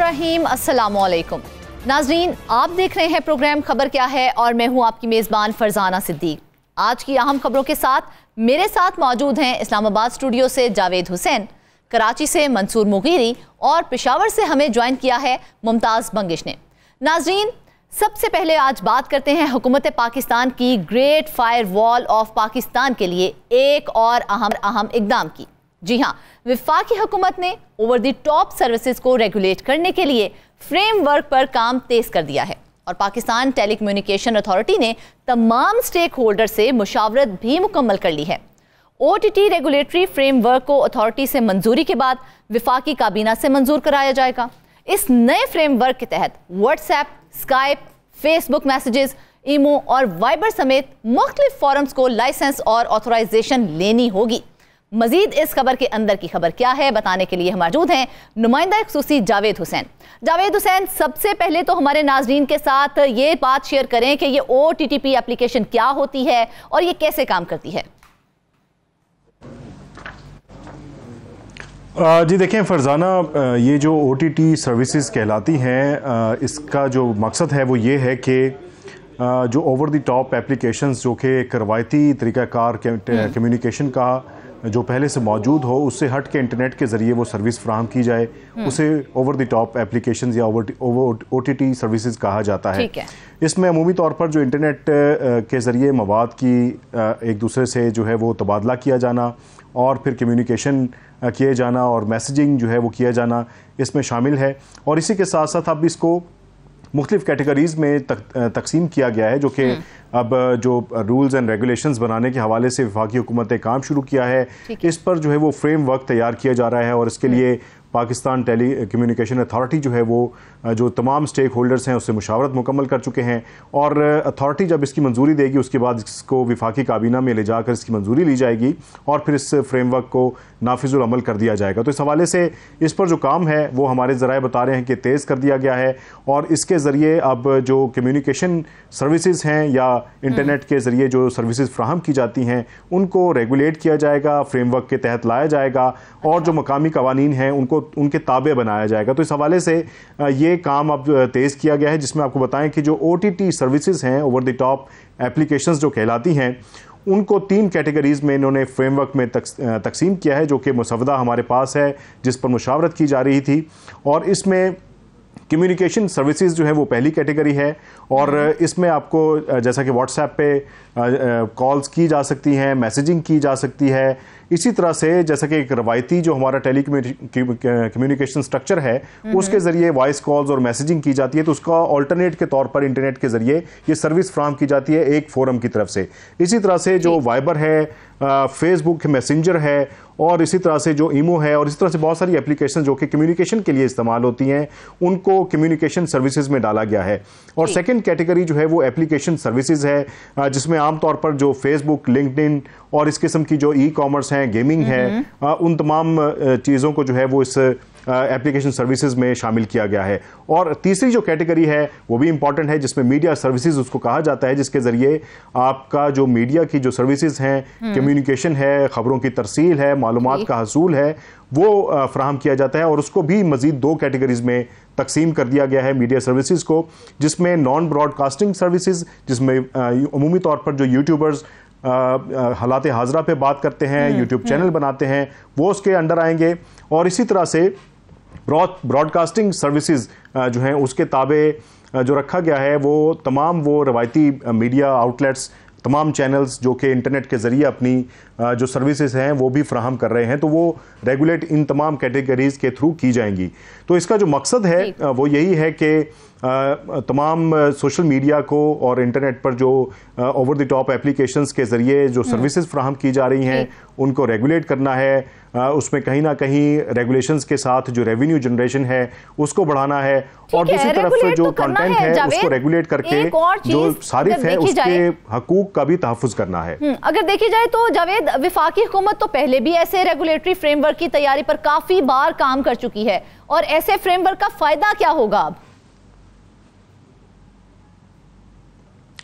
बिस्मिल्लाहिर्रहमानिर्रहीम। अस्सलामुअलैकुम नाजरीन, आप देख रहे हैं प्रोग्राम खबर क्या है और मैं हूं आपकी मेज़बान फरजाना सिद्दीक। आज की अहम खबरों के साथ मेरे साथ मौजूद हैं इस्लामाबाद स्टूडियो से जावेद हुसैन, कराची से मंसूर मुगीरी और पेशावर से हमें ज्वाइन किया है मुमताज़ बंगिश ने। नाजरीन, सबसे पहले आज बात करते हैं हुकूमत पाकिस्तान की great fire wall of Pakistan के लिए एक और अहम इकदाम की। जी हाँ, वफाकी हुकूमत ने ओवर द टॉप सर्विसेज को रेगुलेट करने के लिए फ्रेमवर्क पर काम तेज कर दिया है और पाकिस्तान टेलीकम्युनिकेशन अथॉरिटी ने तमाम स्टेक होल्डर से मुशावरत भी मुकम्मल कर ली है। OTT रेगुलेटरी फ्रेमवर्क को अथॉरिटी से मंजूरी के बाद वफाकी काबीना से मंजूर कराया जाएगा। इस नए फ्रेमवर्क के तहत व्हाट्सएप, स्काइप, फेसबुक मैसेजेस, ईमो और वाइबर समेत मुख्तलिफ फोरम्स को लाइसेंस और ऑथोराइजेशन लेनी होगी। मजीद इस खबर के अंदर की खबर क्या है बताने के लिए हम मौजूद हैं नुमाइंदा खुसूसी जावेद हुसैन। जावेद हुसैन, सबसे पहले तो हमारे नाजरीन के साथ ये बात शेयर करें कि ये OTTP एप्लीकेशन क्या होती है और ये कैसे काम करती है। जी देखें फरजाना, ये जो OTT सर्विसेज कहलाती हैं, इसका जो मकसद है वो ये है कि जो ओवर द टॉप एप्लीकेशंस जो कि एक रवायती तरीक़ाकार कम्युनिकेशन का जो पहले से मौजूद हो उससे हट के इंटरनेट के ज़रिए वो सर्विस फ्राहम की जाए, उसे ओवर द टॉप एप्लीकेशंस या OTT सर्विसेज कहा जाता है। इसमें अमूमी तौर पर जो इंटरनेट के ज़रिए मवाद की एक दूसरे से जो है वो तबादला किया जाना और फिर कम्युनिकेशन किए जाना और मैसेजिंग जो है वो किया जाना इसमें शामिल है। और इसी के साथ साथ अब इसको मुख्तलिफ कैटेगरीज़ में तकसीम किया गया है, जो कि अब जो रूल्स एंड रेगुलेशंस बनाने के हवाले से वफाकी हुकूमत ने काम शुरू किया है। इस पर जो है वो फ्रेमवर्क तैयार किया जा रहा है और इसके लिए पाकिस्तान टेली कम्युनिकेशन अथॉरिटी जो है वो जो तमाम स्टेक होल्डर्स हैं उससे मुशावरत मुकम्मल कर चुके हैं और अथॉरिटी जब इसकी मंजूरी देगी उसके बाद इसको वफाकी काबीना में ले जाकर इसकी मंजूरी ली जाएगी और फिर इस फ्रेमवर्क को नाफिजुल अमल कर दिया जाएगा। तो इस हवाले से इस पर जो काम है वो हमारे ज़राए बता रहे हैं कि तेज़ कर दिया गया है और इसके ज़रिए अब जो कम्युनिकेशन सर्विसेज हैं या इंटरनेट के ज़रिए जो सर्विसेज फ्राहम की जाती हैं उनको रेगुलेट किया जाएगा, फ्रेमवर्क के तहत लाया जाएगा और जो मकामी कवानीन हैं उनके ताबे बनाया जाएगा। तो इस हवाले से ये काम अब तेज़ किया गया है, जिसमें आपको बताएं कि जो OTT सर्विसेज हैं, ओवर द टॉप एप्लीकेशंस जो कहलाती हैं, उनको 3 कैटेगरीज़ में इन्होंने फ्रेमवर्क में तकसीम किया है, जो कि मुसवदा हमारे पास है जिस पर मुशावरत की जा रही थी। और इसमें कम्युनिकेशन सर्विसेज जो है वो पहली कैटेगरी है और इसमें आपको जैसा कि व्हाट्सएप पे कॉल्स की जा सकती हैं, मैसेजिंग की जा सकती है। इसी तरह से जैसा कि एक रवायती जो हमारा टेली कम्युनिकेशन स्ट्रक्चर है उसके ज़रिए वॉइस कॉल्स और मैसेजिंग की जाती है, तो उसका ऑल्टरनेट के तौर पर इंटरनेट के ज़रिए ये सर्विस फ्राहम की जाती है एक फोरम की तरफ से। इसी तरह से जो वाइबर है, फेसबुक मैसेंजर है और इसी तरह से जो ईमो है और इस तरह से बहुत सारी एप्लीकेशन जो कि कम्युनिकेशन के लिए इस्तेमाल होती हैं उनको कम्युनिकेशन सर्विसेज में डाला गया है। और सेकंड कैटेगरी जो है वो एप्लीकेशन सर्विसेज है, जिसमें आमतौर पर जो फेसबुक, लिंक्डइन और इस किस्म की जो ई-कॉमर्स हैं, गेमिंग है, उन तमाम चीज़ों को जो है वो इस एप्लीकेशन सर्विसेज में शामिल किया गया है। और तीसरी जो कैटेगरी है वो भी इंपॉर्टेंट है, जिसमें मीडिया सर्विसेज उसको कहा जाता है, जिसके ज़रिए आपका जो मीडिया की जो सर्विसेज हैं, कम्युनिकेशन है, ख़बरों की तरसील है, मालूमात का हसूल है, वो फ्राहम किया जाता है और उसको भी मज़ीद 2 कैटेगरीज़ में तकसीम कर दिया गया है मीडिया सर्विसेज को, जिसमें नॉन ब्रॉडकास्टिंग सर्विसेज, जिसमें अमूमी तौर पर जो यूट्यूबर्स हालात हाजरा पे बात करते हैं, यूट्यूब चैनल बनाते हैं, वो उसके अंडर आएंगे। और इसी तरह से ब्रॉडकास्टिंग सर्विसेज जो हैं उसके ताबे जो रखा गया है वो तमाम वो रवायती मीडिया आउटलेट्स, तमाम चैनल्स जो कि इंटरनेट के ज़रिए अपनी जो सर्विसेज हैं वो भी फ्राहम कर रहे हैं, तो वो रेगुलेट इन तमाम कैटेगरीज़ के थ्रू की जाएंगी। तो इसका जो मकसद है वो यही है कि तमाम सोशल मीडिया को और इंटरनेट पर जो ओवर द टॉप एप्लीकेशंस के ज़रिए जो सर्विसेज फ्राहम की जा रही हैं उनको रेगुलेट करना है, उसमें कहीं ना कहीं रेगुलेशंस के साथ जो रेवेन्यू जनरेशन है उसको बढ़ाना है और दूसरी तरफ जो कंटेंट है उसको रेगुलेट करके जो सारिफ है उसके हकूक का भी तहफ़्फ़ुज़ करना है। अगर देखी जाए तो जावेद, वफाकी हुकूमत तो पहले भी ऐसे रेगुलेटरी फ्रेमवर्क की तैयारी पर काफ़ी बार काम कर चुकी है और ऐसे फ्रेमवर्क का फ़ायदा क्या होगा अब?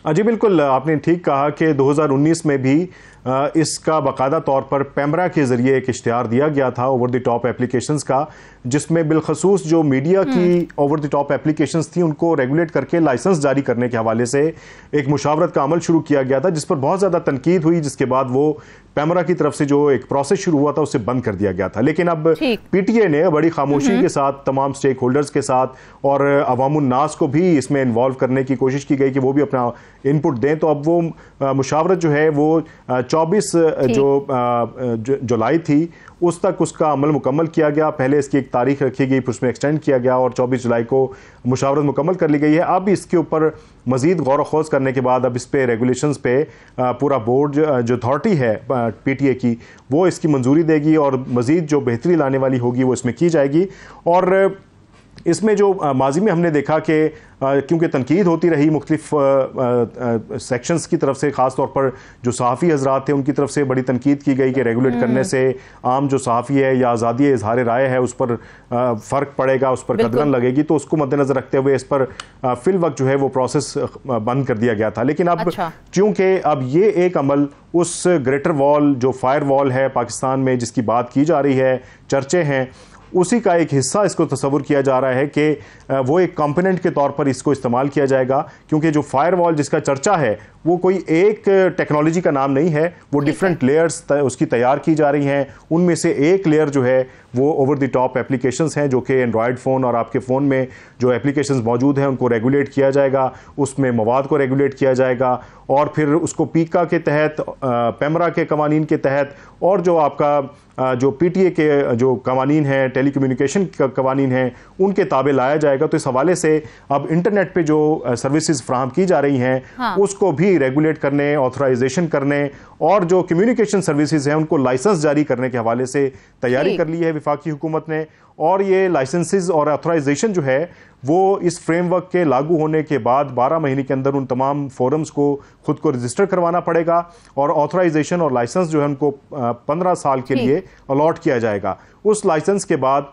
जी बिल्कुल, आपने ठीक कहा कि 2019 में भी इसका बाकायदा तौर पर पैमरा के ज़रिए एक इश्तिहार दिया गया था ओवर द टॉप एप्लीकेशंस का, जिसमें बिलखसूस जो मीडिया की ओवर द टॉप एप्लीकेशंस थी उनको रेगुलेट करके लाइसेंस जारी करने के हवाले से एक मुशावरत का अमल शुरू किया गया था, जिस पर बहुत ज़्यादा तनकीद हुई, जिसके बाद वो पैमरा की तरफ से जो एक प्रोसेस शुरू हुआ था उसे बंद कर दिया गया था। लेकिन अब पीटीए ने बड़ी खामोशी के साथ तमाम स्टेक होल्डर्स के साथ और अवामुन नास को भी इसमें इन्वॉल्व करने की कोशिश की गई कि वो भी अपना इनपुट दें। तो अब वो मुशावरत जो है वो 24 जुलाई थी उस तक उसका अमल मुकम्मल किया गया। पहले इसकी एक तारीख रखी गई, उसमें एक्सटेंड किया गया और 24 जुलाई को मुशावरत मुकम्मल कर ली गई है। अब इसके ऊपर मजीद गौर व खोज करने के बाद अब इस पे रेगुलेशंस पे पूरा बोर्ड जो अथॉरिटी है पीटीए की वो इसकी मंजूरी देगी और मजीद जो बेहतरी लाने वाली होगी वो इसमें की जाएगी। और इसमें जो माजी में हमने देखा कि क्योंकि तनकीद होती रही मुख्तलिफ सेक्शंस की तरफ से, ख़ास तौर पर जो सहाफ़ी हजरात थे उनकी तरफ से बड़ी तनकीद की गई कि रेगुलेट करने से आम जो सहाफ़ी है या आज़ादी इज़हार राय है उस पर फ़र्क पड़ेगा, उस पर कदरन लगेगी। तो उसको मद्देनज़र रखते हुए इस पर फिल वक्त जो है वो प्रोसेस बंद कर दिया गया था। लेकिन अब चूँकि अब ये एक अमल उस ग्रेटर वॉल जो फायर वॉल है पाकिस्तान में जिसकी बात की जा रही है, चर्चे हैं, उसी का एक हिस्सा इसको तस्वुर किया जा रहा है कि वो एक कंपोनेंट के तौर पर इसको इस्तेमाल किया जाएगा। क्योंकि जो फायर वॉल जिसका चर्चा है वो कोई एक टेक्नोलॉजी का नाम नहीं है, वो डिफरेंट लेयर्स उसकी तैयार की जा रही हैं। उनमें से एक लेयर जो है वो ओवर द टॉप एप्लीकेशंस हैं जो कि एंड्रॉयड फ़ोन और आपके फ़ोन में जो एप्लीकेशंस मौजूद हैं उनको रेगुलेट किया जाएगा, उसमें मवाद को रेगुलेट किया जाएगा और फिर उसको पीका के तहत, पैमरा के कवानीन के तहत और जो आपका जो पीटीए के जो कवानीन हैं, टेलीकम्युनिकेशन का कवानीन हैं, उनके ताबे लाया जाएगा। तो इस हवाले से अब इंटरनेट पे जो सर्विसेज फ्राहम की जा रही हैं उसको भी रेगुलेट करने, ऑथराइजेशन करने और जो कम्युनिकेशन सर्विसेज हैं उनको लाइसेंस जारी करने के हवाले से तैयारी कर ली है वफाकी हुकूमत ने। और ये लाइसेंसेज और ऑथराइजेशन जो है वो इस फ्रेमवर्क के लागू होने के बाद 12 महीने के अंदर उन तमाम फोरम्स को खुद को रजिस्टर करवाना पड़ेगा और ऑथराइजेशन और लाइसेंस जो है उनको 15 साल के लिए अलॉट किया जाएगा। उस लाइसेंस के बाद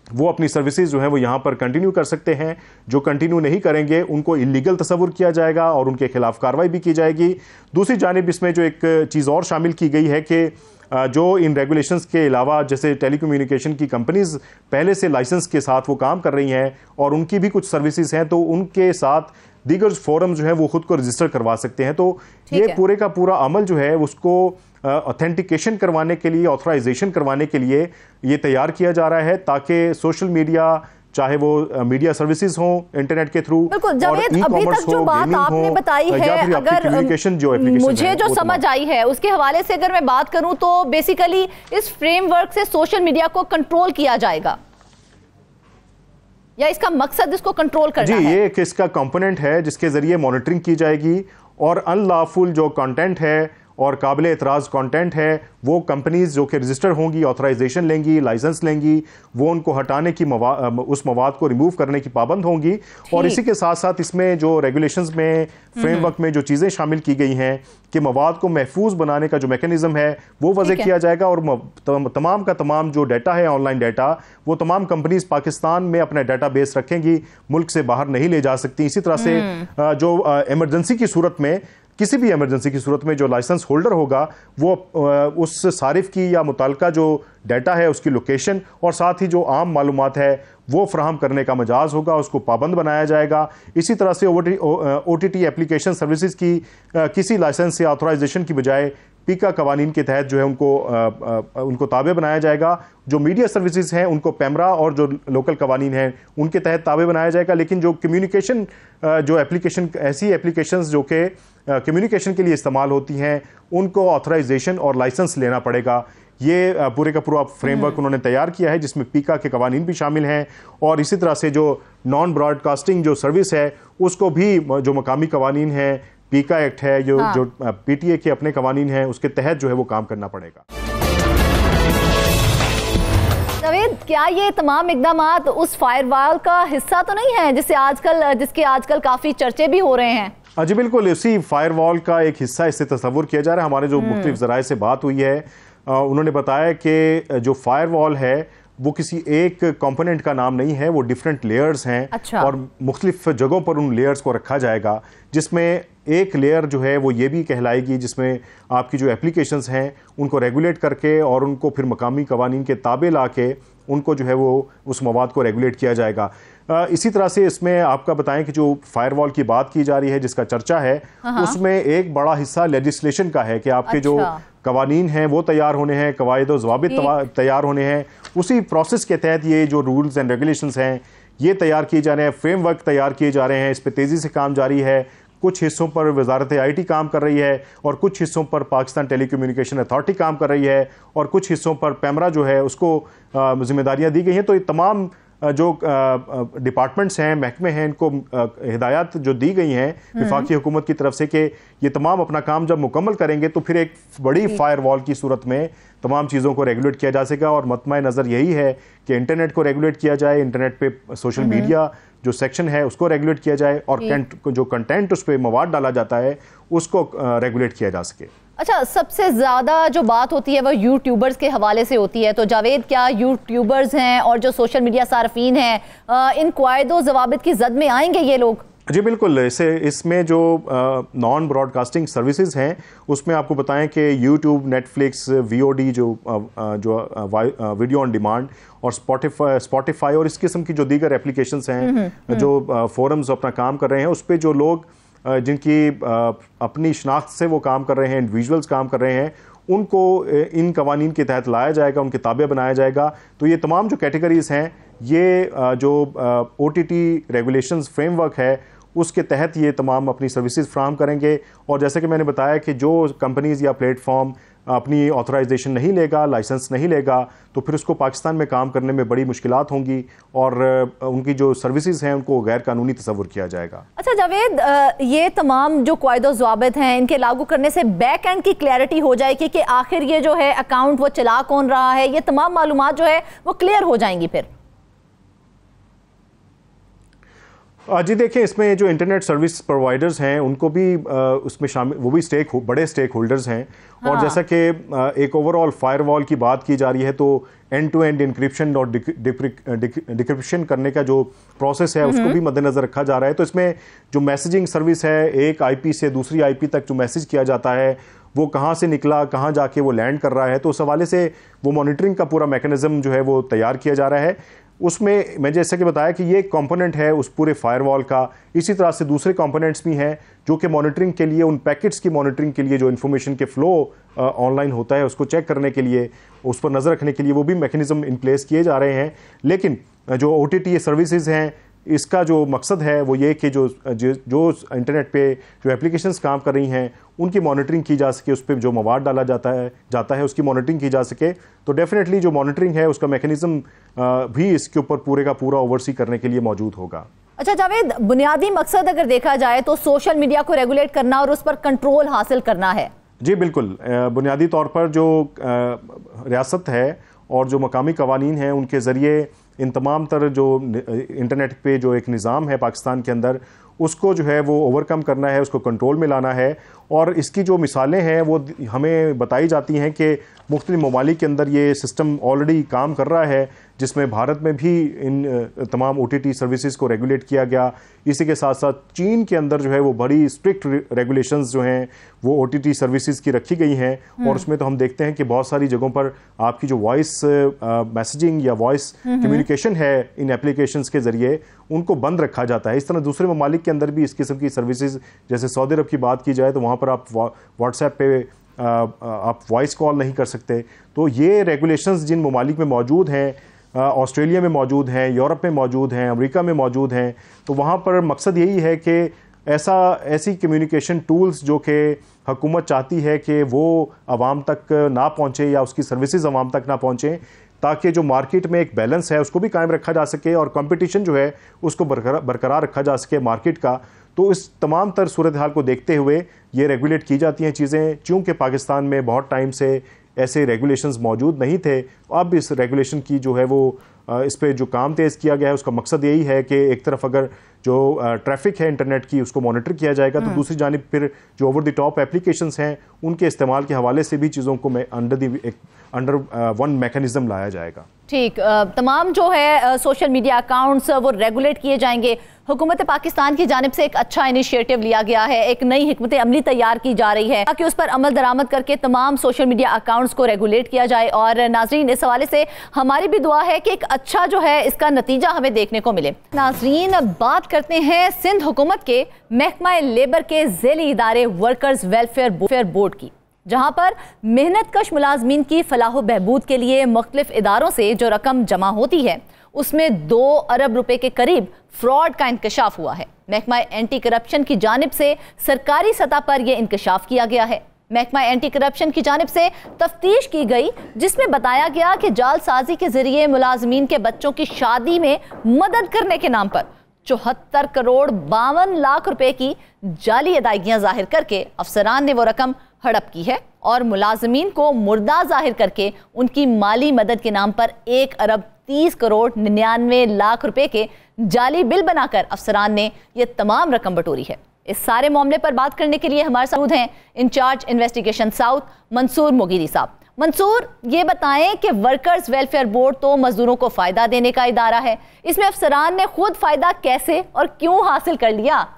वो अपनी सर्विसेज जो है वो यहाँ पर कंटिन्यू कर सकते हैं। जो कंटिन्यू नहीं करेंगे उनको इलीगल तस्वुर किया जाएगा और उनके खिलाफ कार्रवाई भी की जाएगी। दूसरी जानिब इसमें जो एक चीज़ और शामिल की गई है कि जो इन रेगुलेशंस के अलावा जैसे टेलीकम्युनिकेशन की कंपनीज पहले से लाइसेंस के साथ वो काम कर रही हैं और उनकी भी कुछ सर्विसेज हैं, तो उनके साथ दीगर फोरम जो है वो खुद को रजिस्टर करवा सकते हैं। तो ये पूरे का पूरा अमल जो है उसको ऑथेंटिकेशन करवाने के लिए, ऑथराइजेशन करवाने के लिए ये तैयार किया जा रहा है ताकि सोशल मीडिया, चाहे वो मीडिया सर्विसेज हो इंटरनेट के थ्रू, बिल्कुल जावेद, अभी तक जो बात आपने बताई है, अगर मुझे जो समझ आई है उसके हवाले से अगर मैं बात करूं तो बेसिकली इस फ्रेमवर्क से सोशल मीडिया को कंट्रोल किया जाएगा या इसका मकसद इसको कंट्रोल करना है? जी, ये एक इसका कंपोनेंट है जिसके जरिए मॉनिटरिंग की जाएगी और अनलॉफुल जो कंटेंट है और काबिल एतराज़ कंटेंट है वो कंपनीज जो कि रजिस्टर होंगी, ऑथराइजेशन लेंगी, लाइसेंस लेंगी, वो उनको हटाने की उस मवाद को रिमूव करने की पाबंद होंगी। और इसी के साथ साथ इसमें जो रेगुलेशंस में, फ्रेमवर्क में जो चीज़ें शामिल की गई हैं कि मवाद को महफूज बनाने का जो मैकेनिज्म है वो वज़े किया जाएगा और तमाम का तमाम जो डाटा है, ऑनलाइन डाटा, वो तमाम कंपनीज पाकिस्तान में अपना डाटा बेस रखेंगी, मुल्क से बाहर नहीं ले जा सकती। इसी तरह से जो इमरजेंसी की सूरत में, किसी भी इमरजेंसी की सूरत में जो लाइसेंस होल्डर होगा वो उस सारिफ की या मुताल्लिका जो डाटा है उसकी लोकेशन और साथ ही जो आम मालूमात है वो फ्राहम करने का मजाज होगा, उसको पाबंद बनाया जाएगा। इसी तरह से OTT एप्लीकेशन सर्विसेज की किसी लाइसेंस या ऑथराइजेशन की बजाय पीका कवानीन के तहत जो है उनको ताबे बनाया जाएगा। जो मीडिया सर्विसेज हैं उनको पैमरा और जो लोकल कवानीन हैं उनके तहत ताबे बनाया जाएगा। लेकिन जो कम्युनिकेशन जो एप्लीकेशन, ऐसी एप्लीकेशंस जो कि कम्युनिकेशन के लिए इस्तेमाल होती हैं उनको ऑथराइजेशन और लाइसेंस लेना पड़ेगा। ये पूरे का पूरा फ्रेमवर्क उन्होंने तैयार किया है जिसमें पीका के कवानीन भी शामिल हैं और इसी तरह से जो नॉन ब्रॉडकास्टिंग जो सर्विस है उसको भी जो मकामी कवानीन हैं, पीका एक्ट है, जो पीटीए के अपने कवानीन हैं उसके तहत जो है वो काम करना पड़ेगा। जावेद, क्या ये तमाम इक़दामात उस फायरवॉल का हिस्सा तो नहीं है जिसके आजकल काफ़ी चर्चे भी हो रहे हैं? जी बिल्कुल, इसी फायरवॉल का एक हिस्सा इससे तस्वुर किया जा रहा है। हमारे जो मुख्तलिफ ज़राए से बात हुई है उन्होंने बताया कि जो फायरवॉल है वो किसी एक कंपोनेंट का नाम नहीं है, वो डिफरेंट लेयर्स हैं। और मुख्तलिफ जगहों पर उन लेयर्स को रखा जाएगा जिसमें एक लेयर जो है वो ये भी कहलाएगी जिसमें आपकी जो एप्लीकेशंस हैं उनको रेगुलेट करके और उनको फिर मकामी कवानीन के ताबे ला के उनको जो है वो उस मवाद को रेगुलेट किया जाएगा। इसी तरह से इसमें आपका बताएं कि जो फायरवॉल की बात की जा रही है जिसका चर्चा है, उसमें एक बड़ा हिस्सा लेजिस्लेशन का है कि आपके जो कवानीन हैं वो तैयार होने हैं, कवायद व ज़वाबित तैयार होने हैं। उसी प्रोसेस के तहत ये जो रूल्स एंड रेगुलेशंस हैं ये तैयार किए जा रहे हैं, फ्रेमवर्क तैयार किए जा रहे हैं। इस पर तेज़ी से काम जारी है। कुछ हिस्सों पर वजारत IT काम कर रही है और कुछ हिस्सों पर पाकिस्तान टेलीकम्युनिकेशन अथॉरिटी काम कर रही है और कुछ हिस्सों पर पैमरा जो है उसको जिम्मेदारियां दी गई हैं। तो ये तमाम जो डिपार्टमेंट्स हैं, महकमे हैं, इनको हिदायत जो दी गई हैं वफाकी हुकूमत की तरफ से कि ये तमाम अपना काम जब मुकम्मल करेंगे तो फिर एक बड़ी फायरवॉल की सूरत में तमाम चीज़ों को रेगुलेट किया जा सकेगा। और मतमा नज़र यही है कि इंटरनेट को रेगुलेट किया जाए, इंटरनेट पे सोशल मीडिया जो सेक्शन है उसको रेगुलेट किया जाए और जो कंटेंट उस पर मवाद डाला जाता है उसको रेगुलेट किया जा सके। अच्छा, सबसे ज़्यादा जो बात होती है वो यूट्यूबर्स के हवाले से होती है। तो जावेद, क्या यूट्यूबर्स हैं और जो सोशल मीडिया सार्फिन हैं इन क़वायदों ज़वाबित की जद में आएंगे ये लोग? जी बिल्कुल। इसमें जो नॉन ब्रॉडकास्टिंग सर्विसेज हैं उसमें आपको बताएं कि यूट्यूब, नेटफ्लिक्स, VOD जो वीडियो ऑन डिमांड और स्पॉटिफाई और इस किस्म की जो दीगर एप्लीकेशंस हैं जो फोरम्स अपना काम कर रहे हैं, उस पर जो लोग जिनकी अपनी शनाख्त से वो काम कर रहे हैं, इंडिविजुअल्स काम कर रहे हैं, उनको इन कवानीन के तहत लाया जाएगा, उनके ताबे बनाया जाएगा। तो ये तमाम जो कैटेगरीज़ हैं ये जो OTT रेगुलेशंस फ्रेमवर्क है उसके तहत ये तमाम अपनी सर्विसेज फ्राहम करेंगे। और जैसे कि मैंने बताया कि जो कंपनीज़ या प्लेटफॉर्म अपनी ऑथराइजेशन नहीं लेगा, लाइसेंस नहीं लेगा, तो फिर उसको पाकिस्तान में काम करने में बड़ी मुश्किलात होंगी और उनकी जो सर्विसेज हैं उनको गैर कानूनी तस्वुर किया जाएगा। अच्छा जावेद, ये तमाम जो क़वायद व ज़वाबित हैं इनके लागू करने से बैक एंड की क्लैरिटी हो जाएगी कि आखिर ये जो है अकाउंट वो चला कौन रहा है, ये तमाम मालूमात जो है वो क्लियर हो जाएंगी फिर? जी देखिए, इसमें जो इंटरनेट सर्विस प्रोवाइडर्स हैं उनको भी उसमें शामिल, वो भी बड़े स्टेक होल्डर्स हैं। और जैसा कि एक ओवरऑल फायरवॉल की बात की जा रही है तो एंड टू एंड इंक्रिप्शन और डिक्रिप्शन करने का जो प्रोसेस है उसको भी मद्देनजर रखा जा रहा है। तो इसमें जो मैसेजिंग सर्विस है, एक IP से दूसरी IP तक जो मैसेज किया जाता है वो कहाँ से निकला, कहाँ जाके वो लैंड कर रहा है, तो उस हवाले से वो मॉनिटरिंग का पूरा मैकेनिज्म जो है वो तैयार किया जा रहा है। उसमें मैं जैसे कि बताया कि ये एक कंपोनेंट है उस पूरे फायरवॉल का। इसी तरह से दूसरे कंपोनेंट्स भी हैं जो कि मॉनिटरिंग के लिए, उन पैकेट्स की मॉनिटरिंग के लिए, जो इन्फॉर्मेशन के फ़्लो ऑनलाइन होता है उसको चेक करने के लिए, उस पर नज़र रखने के लिए वो भी मैकेनिज्म इन प्लेस किए जा रहे हैं। लेकिन जो OTT सर्विसेज हैं इसका जो मकसद है वो ये कि जो इंटरनेट पे जो एप्लीकेशंस काम कर रही हैं उनकी मॉनिटरिंग की जा सके, उस पर जो मवाद डाला जाता है उसकी मॉनिटरिंग की जा सके। तो डेफिनेटली जो मॉनिटरिंग है उसका मैकेनिज्म भी इसके ऊपर पूरे का पूरा ओवरसी करने के लिए मौजूद होगा। अच्छा जावेद, बुनियादी मकसद अगर देखा जाए तो सोशल मीडिया को रेगुलेट करना और उस पर कंट्रोल हासिल करना है। जी बिल्कुल। बुनियादी तौर पर जो रियासत है और जो मकामी कवानीन हैं उनके ज़रिए इन तमाम तर जो इंटरनेट पे जो एक निज़ाम है पाकिस्तान के अंदर उसको जो है वो ओवरकम करना है, उसको कंट्रोल में लाना है। और इसकी जो मिसालें हैं वो हमें बताई जाती हैं कि मुख्तलिफ ममालिक के अंदर ये सिस्टम ऑलरेडी काम कर रहा है, जिसमें भारत में भी इन तमाम OTT सर्विसेज को रेगुलेट किया गया। इसी के साथ साथ चीन के अंदर जो है वो बड़ी स्ट्रिक्ट रेगुलेशंस जो हैं वो OTT सर्विसेज की रखी गई हैं। और उसमें तो हम देखते हैं कि बहुत सारी जगहों पर आपकी जो वॉइस मैसेजिंग या वॉइस कम्युनिकेशन है इन एप्लीकेशंस के ज़रिए उनको बंद रखा जाता है। इस तरह दूसरे ममालिक के अंदर भी इस किस्म की सर्विसेज, जैसे सऊदी अरब की बात की जाए तो वहाँ पर आप व्हाट्सएप पे आप वॉइस कॉल नहीं कर सकते। तो ये रेगुलेशंस जिन ममालिक में मौजूद हैं, ऑस्ट्रेलिया में मौजूद हैं, यूरोप में मौजूद हैं, अमेरिका में मौजूद हैं, तो वहाँ पर मकसद यही है कि ऐसी कम्युनिकेशन टूल्स जो कि हुकूमत चाहती है कि वो आवाम तक ना पहुँचे या उसकी सर्विसेज आवाम तक ना पहुँचें, ताकि जो मार्केट में एक बैलेंस है उसको भी कायम रखा जा सके और कंपटीशन जो है उसको बरकरार रखा जा सके मार्केट का। तो इस तमाम तर सूरत हाल को देखते हुए ये रेगुलेट की जाती हैं चीज़ें। चूँकि पाकिस्तान में बहुत टाइम से ऐसे रेगुलेशंस मौजूद नहीं थे, अब इस रेगुलेशन की जो है वो इस पे जो काम तेज़ किया गया है उसका मकसद यही है कि एक तरफ अगर जो ट्रैफिक है इंटरनेट की उसको मॉनिटर किया जाएगा तो दूसरी जानिब फिर जो ओवर द टॉप एप्लीकेशंस हैं उनके इस्तेमाल के हवाले से भी चीज़ों को अंडर वन मैकेनिज़्म लाया जाएगा। ठीक, तमाम जो है सोशल मीडिया अकाउंट्स वो रेगुलेट किए जाएंगे। हुकूमत पाकिस्तान की जानिब से एक अच्छा इनिशिएटिव लिया गया है, एक नई हिकमत अमली तैयार की जा रही है ताकि उस पर अमल दरामद करके तमाम सोशल मीडिया अकाउंट्स को रेगुलेट किया जाए। और नाजरीन, इस हवाले से हमारी भी दुआ है कि एक अच्छा जो है इसका नतीजा हमें देखने को मिले। नाजरीन, बात करते हैं सिंध हुकूमत के महकमा लेबर के ज़ेली इदारे वर्कर्स वेलफेयर बोर्ड की, जहां पर मेहनत कश मुलाजमीन की फलाह बहबूद के लिए मुख्तलिफ इदारों से जो रकम जमा होती है उसमें 2 अरब रुपए के करीब फ्रॉड का इंकशाफ हुआ है। महकमा एंटी करप्शन की जानिब से सरकारी सतह पर यह इंकशाफ किया गया है। महकमा एंटी करप्शन की जानिब से तफ्तीश की गई जिसमें बताया गया कि जालसाजी के जरिए मुलाजमीन के बच्चों की शादी में मदद करने के नाम पर 74 करोड़ 52 लाख रुपए की जाली अदायगियां जाहिर करके अफसरान ने वो रकम हड़प की है और मुलाजमीन को मुर्दा जाहिर करके उनकी माली मदद के नाम पर 1 अरब 30 करोड़ 99 लाख रुपए के जाली बिल बनाकर अफसरान ने यह तमाम रकम बटोरी है। इस सारे मामले पर बात करने के लिए हमारे साथ हैं इंचार्ज इन्वेस्टिगेशन साउथ मंसूर मोगीरी साहब। मंसूर, ये बताएं कि वर्कर्स वेलफेयर बोर्ड तो मजदूरों को फायदा देने का इदारा है, इसमें अफसरान ने खुद फायदा कैसे और क्यों हासिल कर लिया?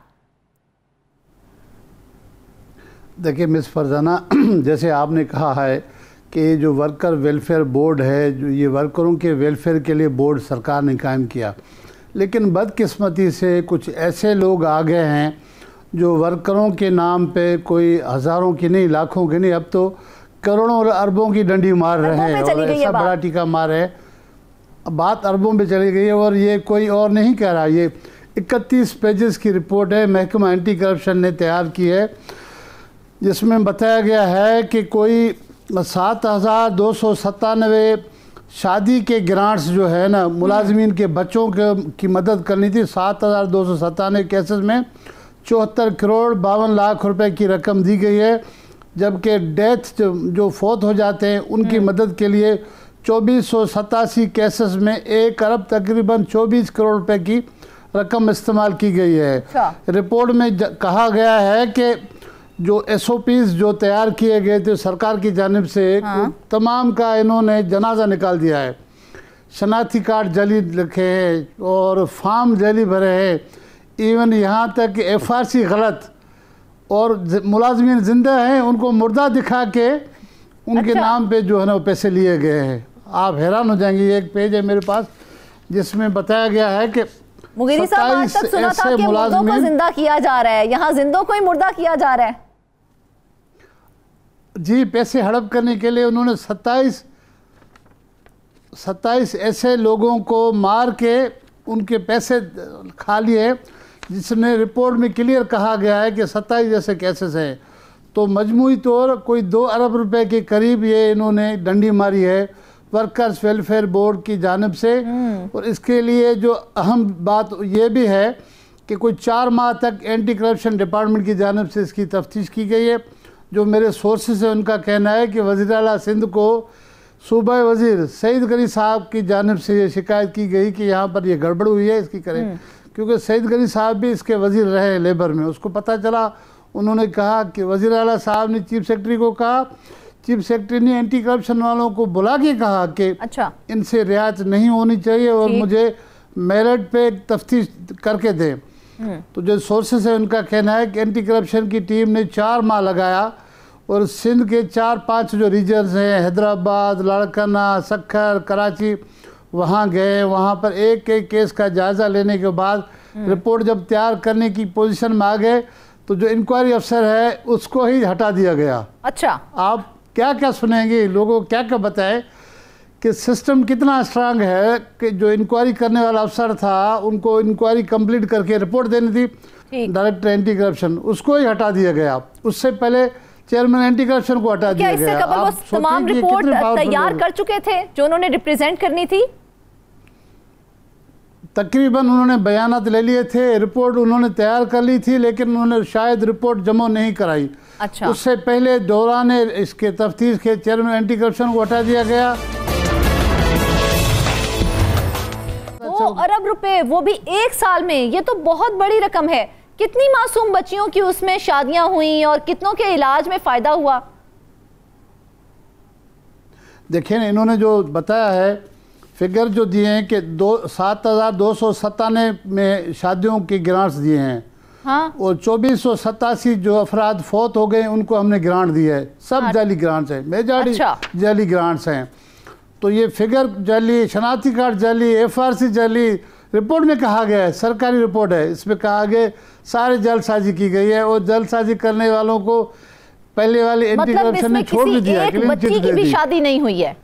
देखिए मिस फरजाना, जैसे आपने कहा है कि जो वर्कर वेलफेयर बोर्ड है, जो ये वर्करों के वेलफेयर के लिए बोर्ड सरकार ने कायम किया, लेकिन बदकिस्मती से कुछ ऐसे लोग आ गए हैं जो वर्करों के नाम पे कोई हज़ारों की नहीं, लाखों की नहीं, अब तो करोड़ों और अरबों की डंडी मार रहे हैं और ऐसा बड़ा टीका मार है। बात अरबों पे चली गई है और ये कोई और नहीं कह रहा। ये 31 पेजेस की रिपोर्ट है, महकमा एंटी करप्शन ने तैयार की है, जिसमें बताया गया है कि कोई 7,297 शादी के ग्रांट्स जो है ना, मुलाजमीन के बच्चों की मदद करनी थी। 7,297 केसेस में 74 करोड़ 52 लाख रुपए की रकम दी गई है, जबकि डेथ जो फौत हो जाते हैं उनकी मदद के लिए 2487 केसेस में 1 अरब तकरीबन 24 करोड़ रुपए की रकम इस्तेमाल की गई है। रिपोर्ट में कहा गया है कि जो SOPs जो तैयार किए गए थे सरकार की जानिब से, तमाम का इन्होंने जनाजा निकाल दिया है। शनाख्ती कार्ड जाली लिखे हैं और फॉर्म जाली भरे हैं, इवन यहाँ तक कि FRC गलत, और मुलाजमीन जिंदा हैं उनको मुर्दा दिखा के उनके नाम पे जो है ना वो पैसे लिए गए हैं। आप हैरान हो जाएंगे। एक पेज है मेरे पास जिसमें बताया गया है कि मुगीरी साहब, आज तक सुना था कि मुर्दों को जिंदा किया जा रहा है, यहाँ जिंदों को ही मुर्दा किया जा रहा है। जी, पैसे हड़प करने के लिए उन्होंने 27 ऐसे लोगों को मार के उनके पैसे खा लिए, जिसने रिपोर्ट में क्लियर कहा गया है कि 27 ऐसे केसेस हैं। तो मजमूई तौर कोई 2 अरब रुपए के करीब ये इन्होंने डंडी मारी है वर्कर्स वेलफेयर बोर्ड की जानिब से। और इसके लिए जो अहम बात ये भी है कि कोई 4 माह तक एंटी करप्शन डिपार्टमेंट की जानिब से इसकी तफ्तीश की गई है। जो मेरे सोर्सेस है उनका कहना है कि वज़ीर आला सिंध को सूबा वज़ीर सईद गनी साहब की जानिब से ये शिकायत की गई कि यहाँ पर ये गड़बड़ हुई है, इसकी करें, क्योंकि सईद गनी साहब भी इसके वज़ीर रहे लेबर में। उसको पता चला, उन्होंने कहा कि वज़ीर आला साहब ने चीफ सेक्रेटरी को कहा, चीफ सेक्रेटरी ने एंटी करप्शन वालों को बुला के कहा कि अच्छा, इनसे रियायत नहीं होनी चाहिए और मुझे मेरिट पे तफ्तीश करके दें। तो जो सोर्सेस है उनका कहना है कि एंटी करप्शन की टीम ने 4 माह लगाया और सिंध के 4-5 जो रीजन्स हैं, हैदराबाद, लाड़काना, सक्खर, कराची, वहाँ गए। वहाँ पर एक एक केस का जायज़ा लेने के बाद रिपोर्ट जब तैयार करने की पोजीशन में आ गए तो जो इंक्वायरी अफसर है उसको ही हटा दिया गया। अच्छा, आप क्या क्या सुनेंगे, लोगों को क्या क्या बताएं कि सिस्टम कितना स्ट्रांग है कि जो इंक्वायरी करने वाला अफसर था उनको इंक्वायरी कंप्लीट करके रिपोर्ट देनी थी डायरेक्टर एंटी करप्शन, उसको ही हटा दिया गया। उससे पहले चेयरमैन एंटी करप्शन को हटा दिया गया। वो तमाम रिपोर्ट तैयार कर चुके थे जो उन्होंने रिप्रेजेंट करनी थी? तकरीबन उन्होंने बयानात ले लिए थे, रिपोर्ट उन्होंने तैयार कर ली थी, लेकिन उन्होंने शायद रिपोर्ट जमा नहीं कराई। अच्छा, उससे पहले दौरान इसके तफ्तीश के चेयरमैन एंटी करप्शन को हटा दिया गया। 2 अरब रुपए, वो भी 1 साल में, ये तो बहुत बड़ी रकम है। कितनी मासूम बच्चियों की उसमें शादियां हुई और कितनों के इलाज में फायदा हुआ? देखिए ना, इन्होंने जो बताया है फिगर जो दिए हैं कि 7,297 में शादियों के ग्रांट्स दिए हैं। हाँ। और 2487 जो अफराद फौत हो गए उनको हमने ग्रांट दिया है। सब जाली ग्रांट्स हैं, मेजॉरिटी जाली ग्रांट्स हैं। तो ये फिगर जाली, शनाख्ती कार्ड जाली, FRC जाली, रिपोर्ट में कहा गया है, सरकारी रिपोर्ट है, इसमें कहा गया सारे जल्दसाजी की गई है और जल्दसाजी करने वालों को पहले वाली एंटी करप्शन ने छोड़ भी दिया। एक बच्ची की भी शादी नहीं हुई है,